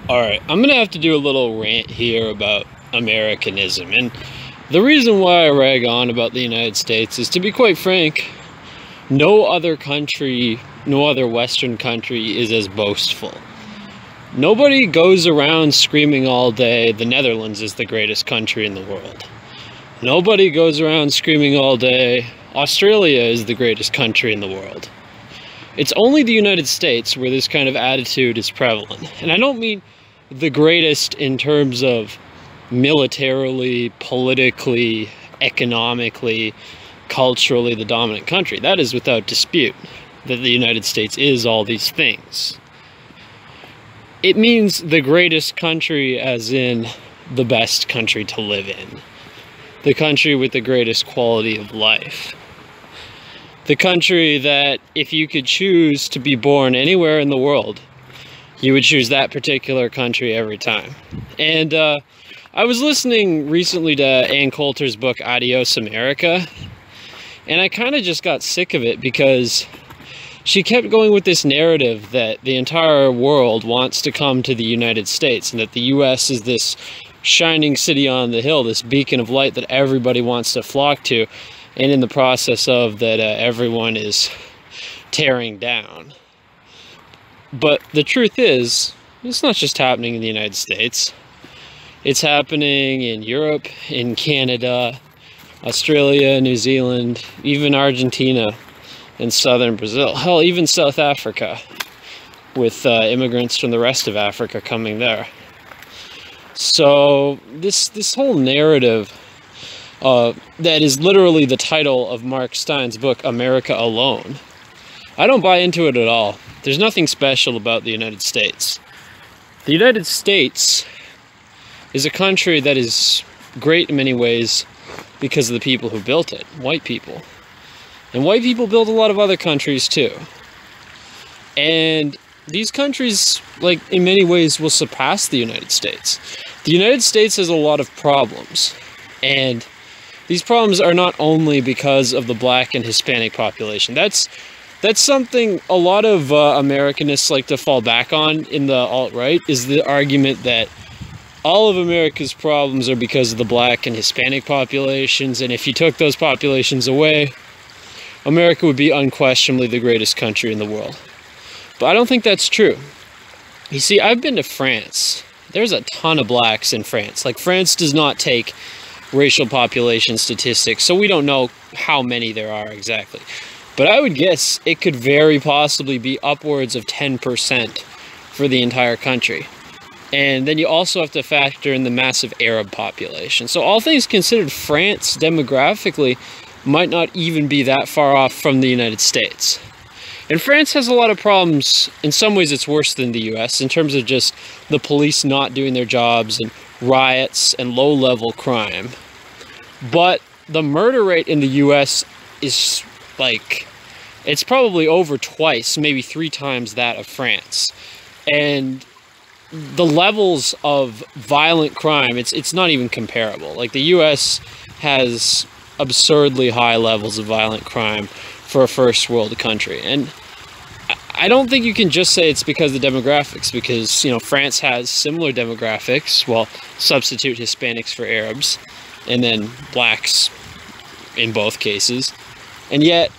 Alright, I'm gonna have to do a little rant here about Americanism, and the reason why I rag on about the United States is, to be quite frank, no other country, no other Western country is as boastful. Nobody goes around screaming all day, the Netherlands is the greatest country in the world. Nobody goes around screaming all day, Australia is the greatest country in the world. It's only the United States where this kind of attitude is prevalent. And I don't mean the greatest in terms of militarily, politically, economically, culturally the dominant country. That is without dispute, that the United States is all these things. It means the greatest country as in the best country to live in. The country with the greatest quality of life. The country that, if you could choose to be born anywhere in the world, you would choose that particular country every time. And I was listening recently to Ann Coulter's book, Adios America, and I kind of just got sick of it because she kept going with this narrative that the entire world wants to come to the United States and that the US is this shining city on the hill, this beacon of light that everybody wants to flock to, and in the process of that, everyone is tearing down. But the truth is, it's not just happening in the United States. It's happening in Europe, in Canada, Australia, New Zealand, even Argentina, and southern Brazil. Hell, even South Africa, with immigrants from the rest of Africa coming there. So this whole narrative that is literally the title of Mark Stein's book, America Alone, I don't buy into it at all. There's nothing special about the United States. The United States is a country that is great in many ways because of the people who built it, white people. And white people built a lot of other countries too. And these countries, like, in many ways will surpass the United States. The United States has a lot of problems. And these problems are not only because of the black and Hispanic population. That's something a lot of Americanists like to fall back on in the alt-right, is the argument that all of America's problems are because of the black and Hispanic populations, and if you took those populations away, America would be unquestionably the greatest country in the world. But I don't think that's true. You see, I've been to France. There's a ton of blacks in France. Like, France does not take racial population statistics, so we don't know how many there are exactly. But I would guess it could very possibly be upwards of 10% for the entire country. And then you also have to factor in the massive Arab population. So all things considered, France demographically might not even be that far off from the United States. And France has a lot of problems. In some ways it's worse than the US in terms of just the police not doing their jobs and riots and low-level crime. But the murder rate in the US is like, it's probably over twice, maybe 3 times that of France. And the levels of violent crime, it's not even comparable. Like, the US has absurdly high levels of violent crime for a first world country. And I don't think you can just say it's because of the demographics, because, you know, France has similar demographics. Well, substitute Hispanics for Arabs, and then blacks in both cases. And yet,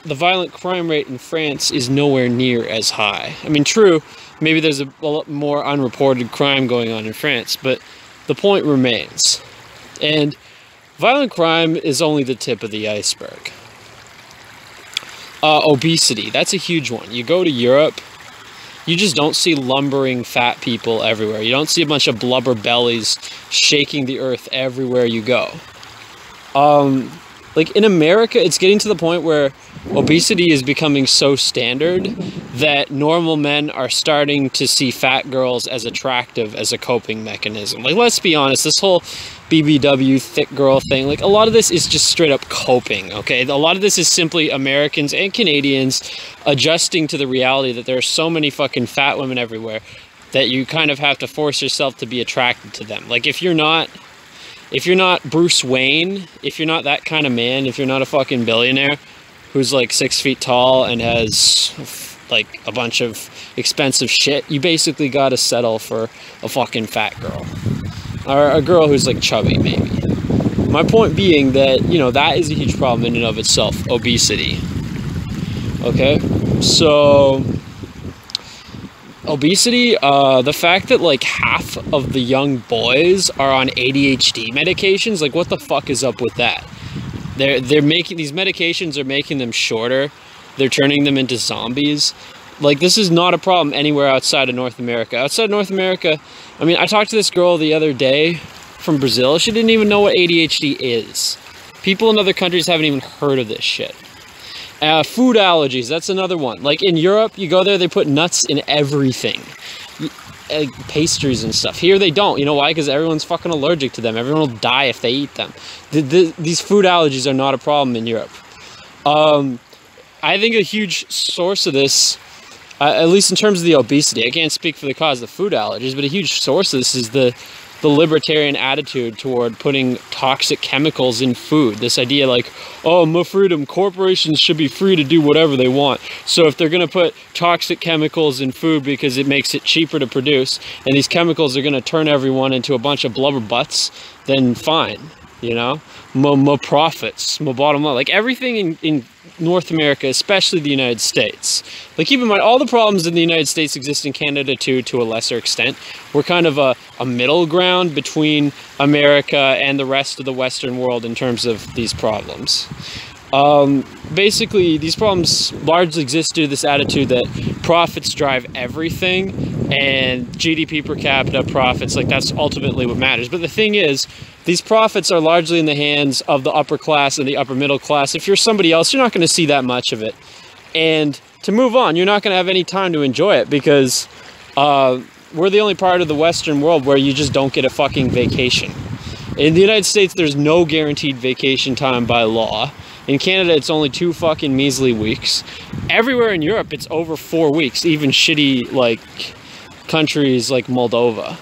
the violent crime rate in France is nowhere near as high. I mean, true, maybe there's a lot more unreported crime going on in France, but the point remains. And violent crime is only the tip of the iceberg. Obesity, that's a huge one. You go to Europe, you just don't see lumbering fat people everywhere. You don't see a bunch of blubber bellies shaking the earth everywhere you go. Like, in America, it's getting to the point where obesity is becoming so standard that normal men are starting to see fat girls as attractive as a coping mechanism. Like, let's be honest, this whole BBW thick girl thing, like, a lot of this is just straight up coping, okay? A lot of this is simply Americans and Canadians adjusting to the reality that there are so many fucking fat women everywhere that you kind of have to force yourself to be attracted to them. Like, if you're not Bruce Wayne, if you're not that kind of man, if you're not a fucking billionaire who's like 6 feet tall and has like a bunch of expensive shit, you basically gotta settle for a fucking fat girl. Or a girl who's like chubby, maybe. My point being that, you know, that is a huge problem in and of itself, obesity. Okay? So, obesity, the fact that like half of the young boys are on ADHD medications, like what the fuck is up with that? They're making, these medications are making them shorter. They're turning them into zombies. Like, this is not a problem anywhere outside of North America. Outside of North America, I mean, I talked to this girl the other day from Brazil. She didn't even know what ADHD is. People in other countries haven't even heard of this shit. Food allergies, that's another one. Like, in Europe, you go there, they put nuts in everything. Pastries and stuff. Here they don't. You know why? Because everyone's fucking allergic to them. Everyone will die if they eat them. These food allergies are not a problem in Europe. I think a huge source of this, at least in terms of the obesity, I can't speak for the cause of food allergies, but a huge source of this is the libertarian attitude toward putting toxic chemicals in food. This idea like, oh, my freedom, corporations should be free to do whatever they want. So if they're going to put toxic chemicals in food because it makes it cheaper to produce, and these chemicals are going to turn everyone into a bunch of blubber butts, then fine, you know? My profits, my bottom line. Like, everything in North America, especially the United States. Like, keep in mind, all the problems in the United States exist in Canada too, to a lesser extent. We're kind of a middle ground between America and the rest of the Western world in terms of these problems. Basically, these problems largely exist due to this attitude that profits drive everything, and GDP per capita, profits, like, that's ultimately what matters. But the thing is, these profits are largely in the hands of the upper class and the upper middle class. If you're somebody else, you're not going to see that much of it. And to move on, you're not going to have any time to enjoy it, because we're the only part of the Western world where you just don't get a fucking vacation. In the United States, there's no guaranteed vacation time by law. In Canada, it's only 2 fucking measly weeks. Everywhere in Europe, it's over 4 weeks, even shitty, like, countries like Moldova.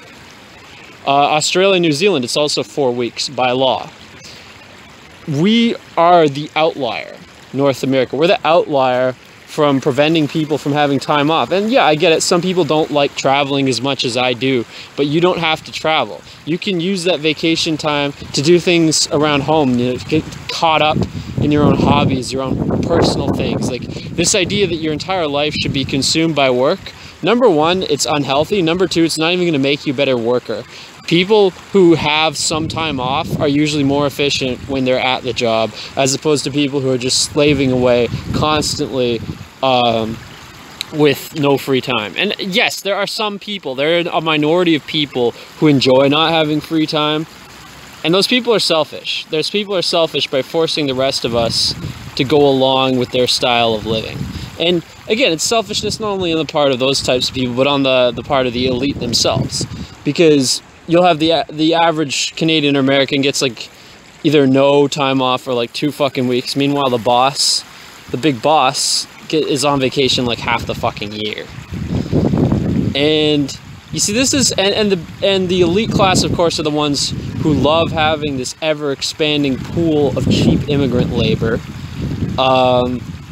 Australia, New Zealand, it's also 4 weeks by law. We are the outlier, North America. We're the outlier from preventing people from having time off. And yeah, I get it. Some people don't like traveling as much as I do, but you don't have to travel. You can use that vacation time to do things around home, you know, get caught up in your own hobbies, your own personal things. Like, this idea that your entire life should be consumed by work, number one, it's unhealthy. Number two, it's not even going to make you a better worker. People who have some time off are usually more efficient when they're at the job, as opposed to people who are just slaving away constantly with no free time. And yes, there are some people, there are a minority of people who enjoy not having free time, and those people are selfish. Those people are selfish by forcing the rest of us to go along with their style of living. And again, it's selfishness not only on the part of those types of people, but on the part of the elite themselves. Because you'll have the average Canadian or American gets like either no time off or like 2 fucking weeks. Meanwhile, the boss, the big boss, is on vacation like half the fucking year. And you see, this is and the elite class, of course, are the ones who love having this ever-expanding pool of cheap immigrant labor.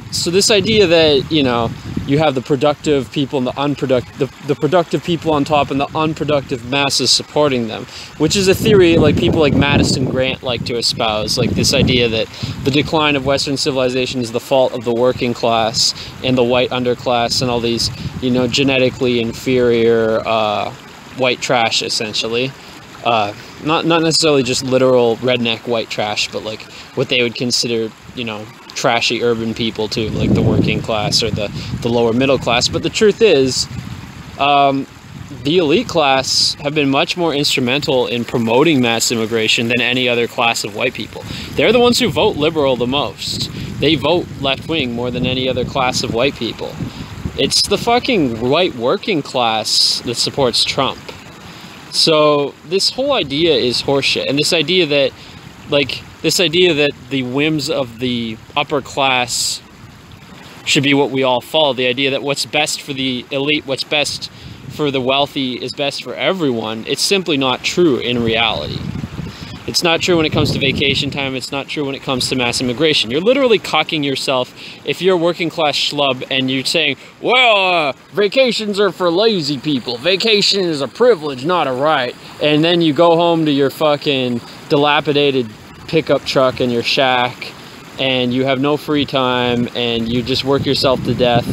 So this idea that, you know, you have the productive people and the unproductive, the productive people on top and the unproductive masses supporting them, which is a theory like people like Madison Grant like to espouse, like this idea that the decline of Western civilization is the fault of the working class and the white underclass and all these, you know, genetically inferior white trash, essentially. Not necessarily just literal redneck white trash, but like what they would consider, you know, trashy urban people too, like the working class or the lower middle class. But the truth is, the elite class have been much more instrumental in promoting mass immigration than any other class of white people. They're the ones who vote liberal the most. They vote left-wing more than any other class of white people. It's the fucking white working class that supports Trump. So this whole idea is horseshit. And this idea that, like, the whims of the upper class should be what we all follow. The idea that what's best for the elite, what's best for the wealthy is best for everyone. It's simply not true in reality. It's not true when it comes to vacation time. It's not true when it comes to mass immigration. You're literally cocking yourself if you're a working class schlub and you're saying, well, vacations are for lazy people. Vacation is a privilege, not a right. And then you go home to your fucking dilapidated pickup truck and your shack, and you have no free time, and you just work yourself to death,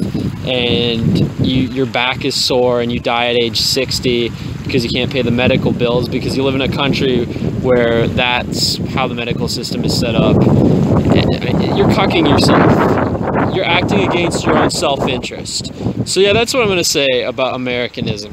and your back is sore, and you die at age 60 because you can't pay the medical bills because you live in a country where that's how the medical system is set up. You're cucking yourself. You're acting against your own self-interest. So yeah, that's what I'm going to say about Americanism.